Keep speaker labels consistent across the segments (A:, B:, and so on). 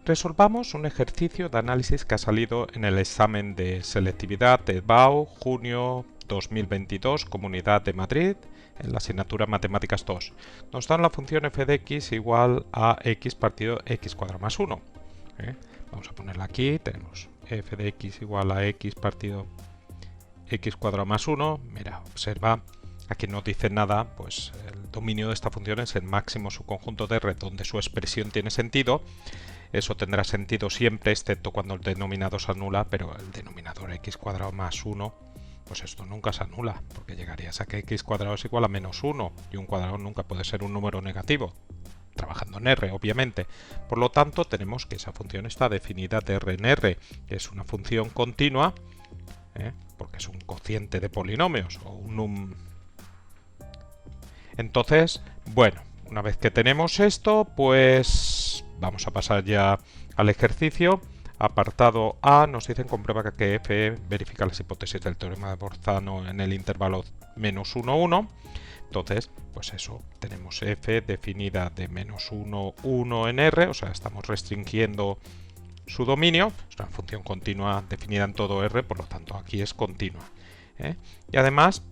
A: Resolvamos un ejercicio de análisis que ha salido en el examen de selectividad de BAU, junio 2022, Comunidad de Madrid, en la asignatura Matemáticas 2. Nos dan la función f de x igual a x partido x cuadrado más 1. Vamos a ponerla aquí, tenemos f de x igual a x partido x cuadrado más 1. Mira, observa, aquí no dice nada, pues el dominio de esta función es el máximo subconjunto de R, donde su expresión tiene sentido. Eso tendrá sentido siempre, excepto cuando el denominador se anula, pero el denominador x cuadrado más 1, pues esto nunca se anula, porque llegarías a que x cuadrado es igual a menos 1, y un cuadrado nunca puede ser un número negativo, trabajando en R, obviamente. Por lo tanto, tenemos que esa función está definida de R en R, que es una función continua, porque es un cociente de polinomios, o un Entonces, bueno, una vez que tenemos esto, pues vamos a pasar ya al ejercicio. Apartado A nos dicen comprueba que f verifica las hipótesis del teorema de Bolzano en el intervalo menos 1, 1. Entonces, pues eso, tenemos f definida de menos 1, 1 en R, o sea, estamos restringiendo su dominio. Es una función continua definida en todo R, por lo tanto aquí es continua. Y además,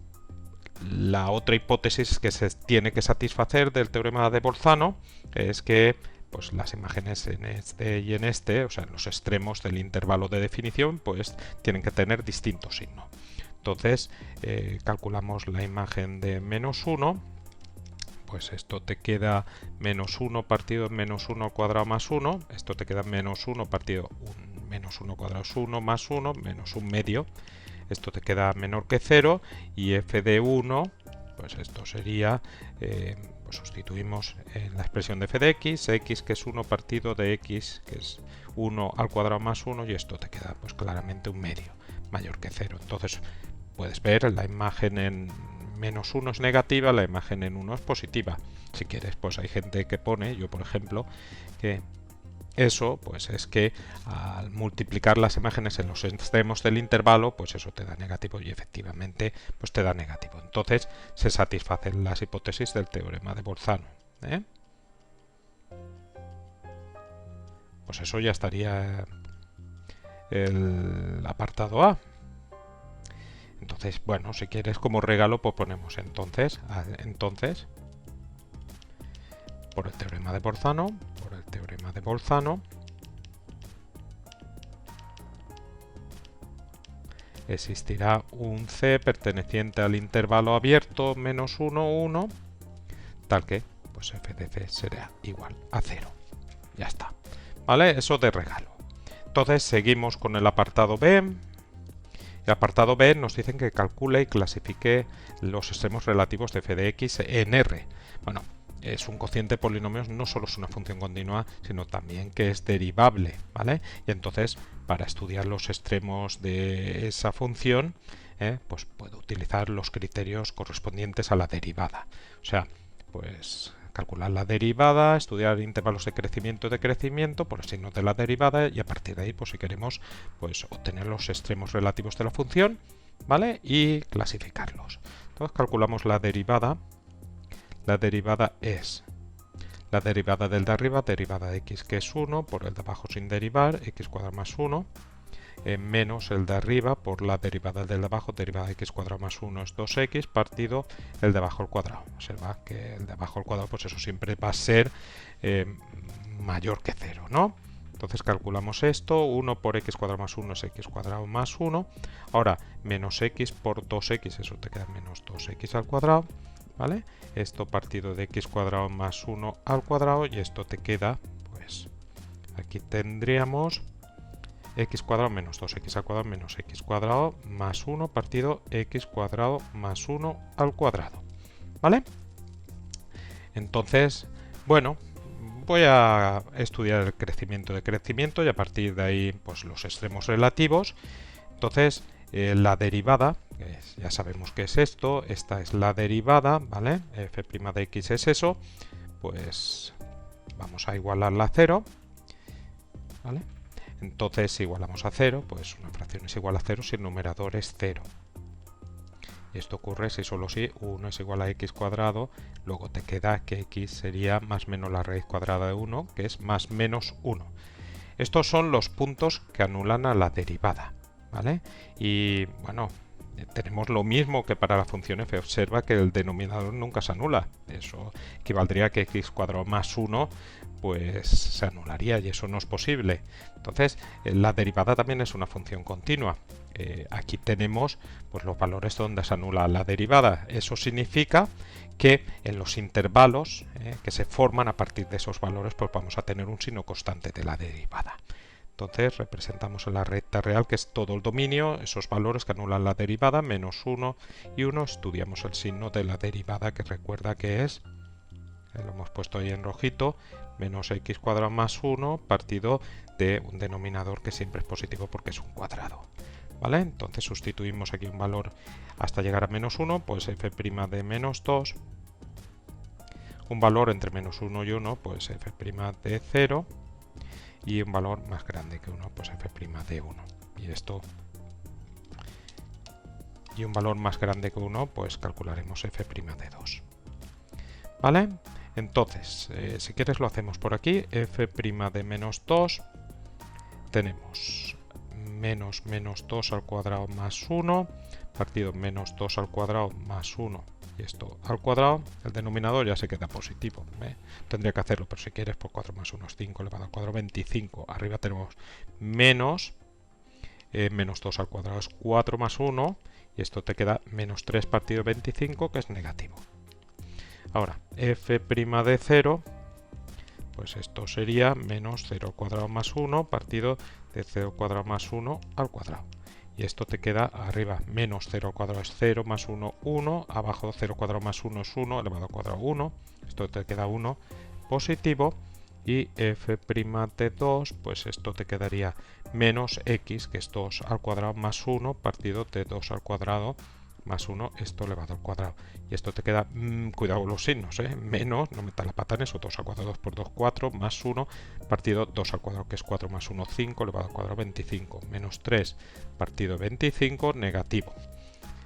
A: la otra hipótesis que se tiene que satisfacer del teorema de Bolzano es que pues, las imágenes en este y en este, o sea, en los extremos del intervalo de definición, pues tienen que tener distinto signo. Entonces, calculamos la imagen de menos 1, pues esto te queda menos 1 partido menos 1 al cuadrado más 1, esto te queda menos 1 partido menos 1 cuadrado es 1 más 1, menos 1 medio. Esto te queda menor que 0 y f de 1, pues esto sería, pues sustituimos en la expresión de f de x que es 1 partido de x, que es 1 al cuadrado más 1, y esto te queda pues claramente un medio, mayor que 0. Entonces puedes ver la imagen en menos 1 es negativa, la imagen en 1 es positiva. Si quieres, pues hay gente que pone, yo por ejemplo, que eso pues es que al multiplicar las imágenes en los extremos del intervalo, pues eso te da negativo, y efectivamente pues te da negativo. Entonces se satisfacen las hipótesis del teorema de Bolzano. Pues eso ya estaría el apartado A. Entonces, bueno, si quieres como regalo, pues ponemos entonces por el teorema de Bolzano, existirá un C perteneciente al intervalo abierto menos 1, 1, tal que pues f de C será igual a 0. Ya está. ¿Vale? Eso de regalo. Entonces seguimos con el apartado B. El apartado B nos dicen que calcule y clasifique los extremos relativos de f de x en R. Bueno, es un cociente de polinomios, no solo es una función continua, sino también que es derivable, ¿vale? Y entonces, para estudiar los extremos de esa función, pues puedo utilizar los criterios correspondientes a la derivada. O sea, pues calcular la derivada, estudiar intervalos de crecimiento por el signo de la derivada, y a partir de ahí, pues si queremos, pues obtener los extremos relativos de la función, ¿vale? Y clasificarlos. Entonces calculamos la derivada. La derivada es la derivada del de arriba, derivada de x, que es 1, por el de abajo sin derivar, x cuadrado más 1, menos el de arriba por la derivada del de abajo, derivada de x cuadrado más 1 es 2x, partido el de abajo al cuadrado. Observa que el de abajo al cuadrado, pues eso siempre va a ser mayor que 0, ¿no? Entonces calculamos esto, 1 por x cuadrado más 1 es x cuadrado más 1. Ahora, menos x por 2x, eso te queda menos 2x al cuadrado. ¿Vale? Esto partido de x cuadrado más 1 al cuadrado, y esto te queda, pues aquí tendríamos x cuadrado menos 2x al cuadrado menos x cuadrado más 1 partido x cuadrado más 1 al cuadrado. ¿Vale? Entonces, bueno, voy a estudiar el crecimiento y a partir de ahí pues los extremos relativos. Entonces, la derivada, ya sabemos que es esto, esta es la derivada, ¿vale? F' de x es eso, pues vamos a igualarla a 0, ¿vale? Entonces, si igualamos a 0, pues una fracción es igual a 0 si el numerador es 0. Y esto ocurre si solo si 1 es igual a x cuadrado, luego te queda que x sería más menos la raíz cuadrada de 1, que es más menos 1. Estos son los puntos que anulan a la derivada, ¿vale? Y bueno, tenemos lo mismo que para la función f. Observa que el denominador nunca se anula. Eso equivaldría a que x cuadrado más 1 pues se anularía y eso no es posible. Entonces, la derivada también es una función continua. Aquí tenemos pues, los valores donde se anula la derivada. Eso significa que en los intervalos que se forman a partir de esos valores pues vamos a tener un signo constante de la derivada. Entonces representamos en la recta real, que es todo el dominio, esos valores que anulan la derivada, menos 1 y 1. Estudiamos el signo de la derivada, que recuerda que es, lo hemos puesto ahí en rojito, menos x cuadrado más 1 partido de un denominador que siempre es positivo porque es un cuadrado. ¿Vale? Entonces sustituimos aquí un valor hasta llegar a menos 1, pues f' de menos 2. Un valor entre menos 1 y 1, pues f' de 0. Y un valor más grande que 1, pues f' de 1. Y esto, y un valor más grande que 1, pues calcularemos f' de 2. ¿Vale? Entonces, si quieres lo hacemos por aquí. F' de menos 2, tenemos menos 2 al cuadrado más 1, partido menos 2 al cuadrado más 1. Y esto al cuadrado, el denominador ya se queda positivo. Tendría que hacerlo, pero si quieres, por 4 más 1 es 5 elevado al cuadrado, 25. Arriba tenemos menos 2 al cuadrado es 4 más 1. Y esto te queda menos 3 partido 25, que es negativo. Ahora, f' de 0, pues esto sería menos 0 al cuadrado más 1 partido de 0 al cuadrado más 1 al cuadrado. Y esto te queda arriba, menos 0 al cuadrado es 0 más 1, 1. Abajo 0 al cuadrado más 1 es 1, elevado al cuadrado 1. Esto te queda 1 positivo. Y f' de 2, pues esto te quedaría menos x, que es 2 al cuadrado más 1, partido de 2 al cuadrado más 1, esto elevado al cuadrado. Y esto te queda, cuidado con los signos, menos, no metas la pata en eso, 2 al cuadrado, 2 por 2, 4, más 1, partido 2 al cuadrado, que es 4 más 1, 5, elevado al cuadrado, 25, menos 3, partido 25, negativo.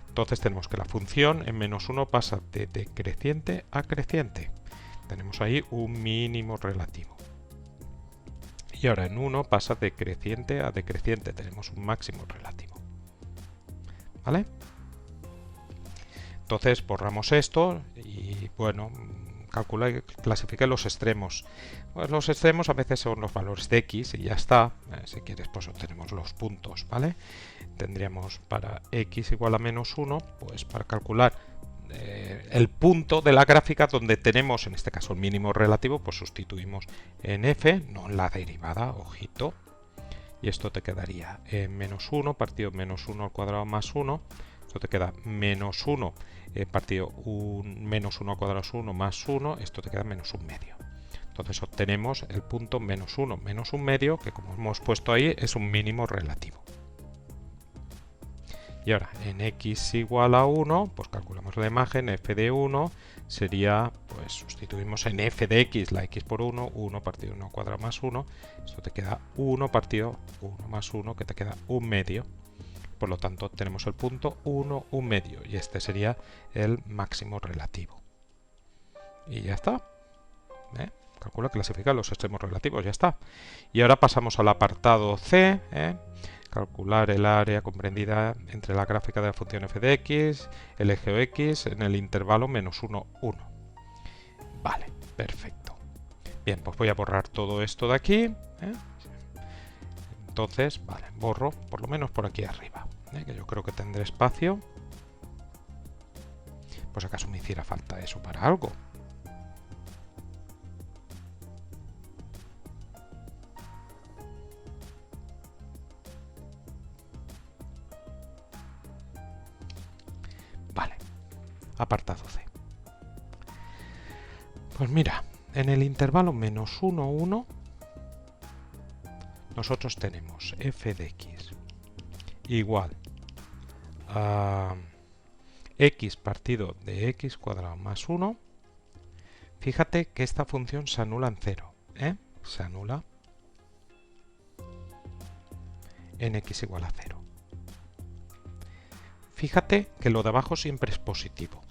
A: Entonces tenemos que la función en menos 1 pasa de decreciente a creciente. Tenemos ahí un mínimo relativo. Y ahora en 1 pasa de creciente a decreciente, tenemos un máximo relativo. ¿Vale? Entonces borramos esto y bueno, calcula y clasifica los extremos. Pues los extremos a veces son los valores de x y ya está. Si quieres, pues obtenemos los puntos, ¿vale? Tendríamos para x igual a menos 1, pues para calcular el punto de la gráfica donde tenemos, en este caso, el mínimo relativo, pues sustituimos en f, no en la derivada, ojito. Y esto te quedaría en menos 1 partido menos 1 al cuadrado más 1. Esto te queda menos 1 partido menos 1 al cuadrado es 1 más 1. Esto te queda menos 1 medio. Entonces obtenemos el punto menos 1 menos 1 medio, que como hemos puesto ahí es un mínimo relativo. Y ahora en x igual a 1, pues calculamos la imagen, f de 1 sería, pues sustituimos en f de x la x por 1, 1 partido 1 al cuadrado más 1. Esto te queda 1 partido 1 más 1, que te queda 1 medio. Por lo tanto, tenemos el punto 1, 1 medio, y este sería el máximo relativo. Y ya está. Calcula, clasifica los extremos relativos, ya está. Y ahora pasamos al apartado C. Calcular el área comprendida entre la gráfica de la función f de x, el eje x, en el intervalo menos 1, 1. Vale, perfecto. Bien, pues voy a borrar todo esto de aquí. Entonces, vale, borro por lo menos por aquí arriba, que yo creo que tendré espacio. Pues acaso me hiciera falta eso para algo. Vale, apartado C. Pues mira, en el intervalo menos 1, 1, nosotros tenemos f de x igual a x partido de x cuadrado más 1. Fíjate que esta función se anula en 0. Se anula en x igual a 0. Fíjate que lo de abajo siempre es positivo.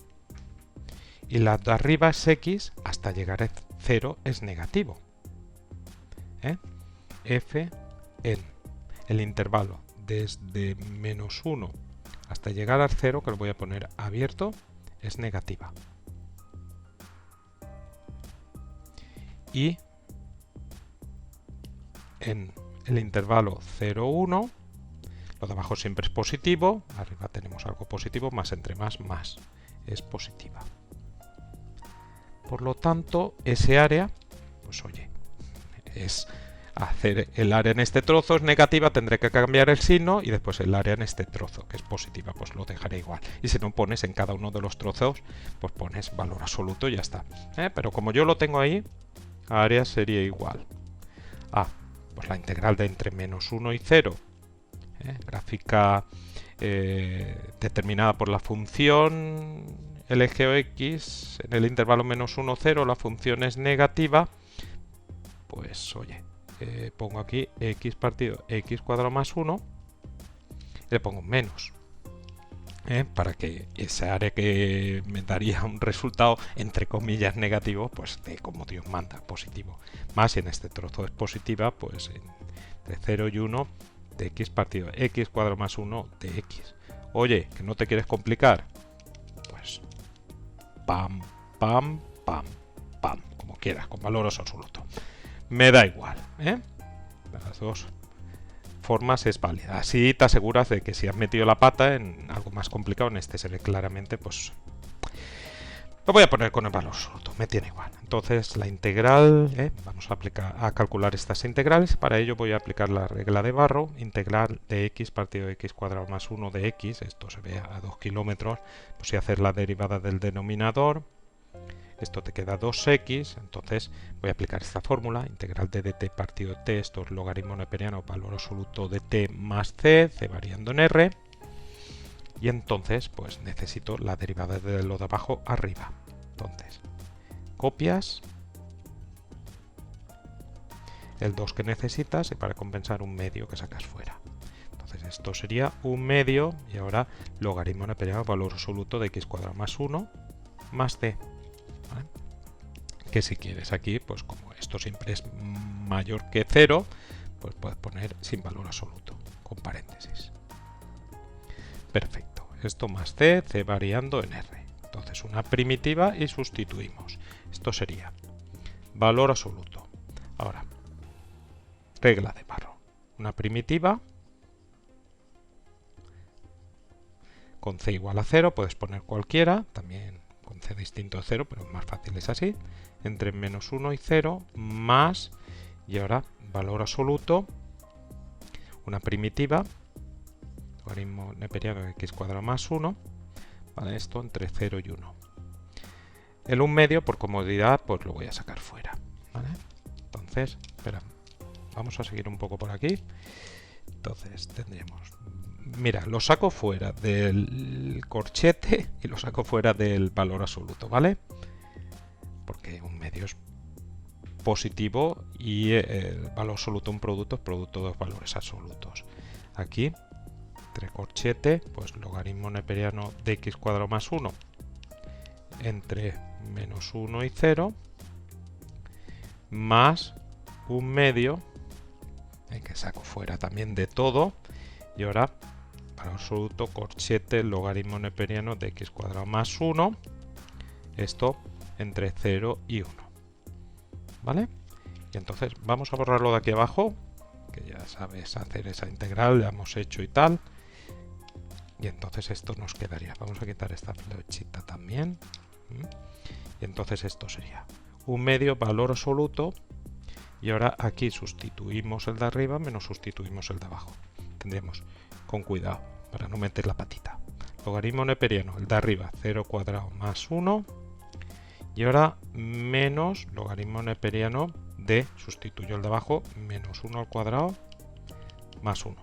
A: Y la de arriba es x hasta llegar a 0 es negativo. f en el intervalo desde menos 1 hasta llegar al 0, que lo voy a poner abierto, es negativa. Y en el intervalo 0, 1, lo de abajo siempre es positivo, arriba tenemos algo positivo, más entre más es positiva. Por lo tanto, ese área, pues oye, es hacer el área en este trozo es negativa, tendré que cambiar el signo, y después el área en este trozo, que es positiva, pues lo dejaré igual. Y si no pones en cada uno de los trozos, pues pones valor absoluto y ya está. Pero como yo lo tengo ahí, área sería igual a pues la integral de entre menos 1 y 0, gráfica determinada por la función LG o X, en el intervalo menos 1, 0, la función es negativa, pues oye, pongo aquí x partido x cuadrado más 1, y le pongo un menos, para que esa área que me daría un resultado entre comillas negativo, pues de como Dios manda, positivo. Más si en este trozo es positiva, pues entre 0 y 1 de x partido x cuadrado más 1 de x. Oye, que no te quieres complicar, pues pam, pam, pam, pam, como quieras, con valor absoluto. Me da igual, las dos formas es válida. Así te aseguras de que si has metido la pata en algo más complicado, en este se ve claramente, pues lo voy a poner con el valor absoluto, me tiene igual. Entonces la integral, vamos a calcular estas integrales. Para ello voy a aplicar la regla de Barrow, integral de x partido de x cuadrado más 1 de x, esto se ve a 2 kilómetros, pues si haces la derivada del denominador, esto te queda 2x, entonces voy a aplicar esta fórmula, integral de dt partido de t, esto es logaritmo neperiano, valor absoluto de t más c, c variando en r, y entonces pues necesito la derivada de lo de abajo arriba. Entonces, copias el 2 que necesitas y para compensar un medio que sacas fuera. Entonces esto sería un medio y ahora logaritmo neperiano, valor absoluto de x cuadrado más 1 más c. ¿Vale? Que si quieres aquí, pues como esto siempre es mayor que 0, pues puedes poner sin valor absoluto, con paréntesis. Perfecto, esto más c, c variando en r. Entonces una primitiva y sustituimos. Esto sería valor absoluto. Ahora, regla de Barrow. Una primitiva con c igual a 0, puedes poner cualquiera, también con c distinto de 0, pero más fácil es así, entre menos 1 y 0, más, y ahora valor absoluto, una primitiva, logaritmo neperiano de x cuadrado más 1, ¿vale? Esto entre 0 y 1. El 1 medio, por comodidad, pues lo voy a sacar fuera, ¿vale? Entonces, espera, vamos a seguir un poco por aquí. Entonces tendríamos, mira, lo saco fuera del corchete y lo saco fuera del valor absoluto, ¿vale? Porque un medio es positivo y el valor absoluto de un producto es producto de dos valores absolutos. Aquí, entre corchete, pues logaritmo neperiano de x cuadrado más 1 entre menos 1 y 0 más un medio, que saco fuera también de todo, y ahora valor absoluto corchete logaritmo neperiano de x cuadrado más 1, esto entre 0 y 1, ¿vale? Y entonces vamos a borrarlo de aquí abajo, que ya sabes hacer esa integral, ya hemos hecho y tal, y entonces esto nos quedaría, vamos a quitar esta flechita también, y entonces esto sería un medio valor absoluto, y ahora aquí sustituimos el de arriba menos sustituimos el de abajo. Tendríamos, con cuidado, para no meter la patita, logaritmo neperiano, el de arriba 0 cuadrado más 1, y ahora menos logaritmo neperiano de, sustituyo el de abajo, menos 1 al cuadrado más 1,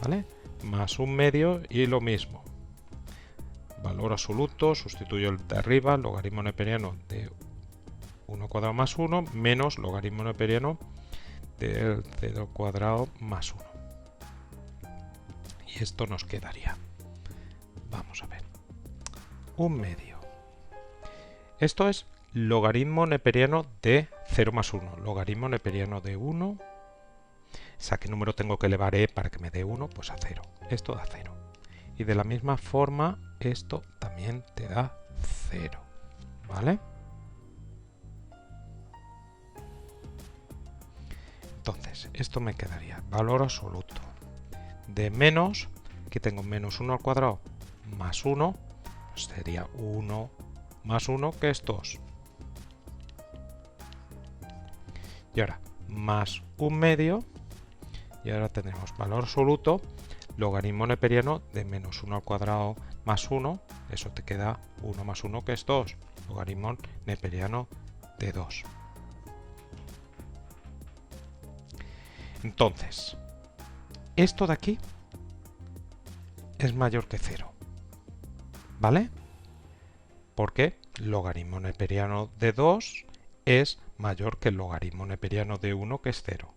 A: ¿vale? Más un medio y lo mismo, valor absoluto, sustituyo el de arriba, logaritmo neperiano de 1 cuadrado más 1 menos logaritmo neperiano del 0 cuadrado más 1. Y esto nos quedaría, vamos a ver, un medio. Esto es logaritmo neperiano de 0 más 1, logaritmo neperiano de 1. O sea, ¿qué número tengo que elevar para que me dé 1? Pues a 0. Esto da 0. Y de la misma forma, esto también te da 0. ¿Vale? Entonces, esto me quedaría valor absoluto de menos, aquí tengo menos 1 al cuadrado más 1, pues sería 1 más 1, que es 2. Y ahora, más 1/2, y ahora tenemos valor absoluto, logaritmo neperiano de menos 1 al cuadrado más 1, eso te queda 1 más 1, que es 2, logaritmo neperiano de 2. Entonces, esto de aquí es mayor que 0, ¿vale? Porque logaritmo neperiano de 2 es mayor que el logaritmo neperiano de 1, que es 0.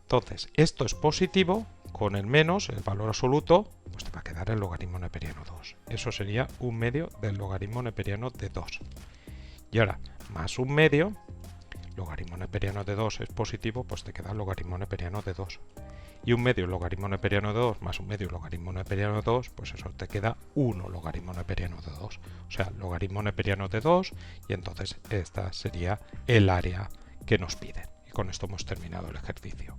A: Entonces, esto es positivo, con el menos, el valor absoluto, pues te va a quedar el logaritmo neperiano 2. Eso sería 1/2 del logaritmo neperiano de 2. Y ahora, más 1/2, logaritmo neperiano de 2 es positivo, pues te queda el logaritmo neperiano de 2. Y 1/2 logaritmo neperiano de 2 más 1/2 logaritmo neperiano de 2, pues eso te queda 1 logaritmo neperiano de 2. O sea, logaritmo neperiano de 2, y entonces esta sería el área que nos piden. Y con esto hemos terminado el ejercicio.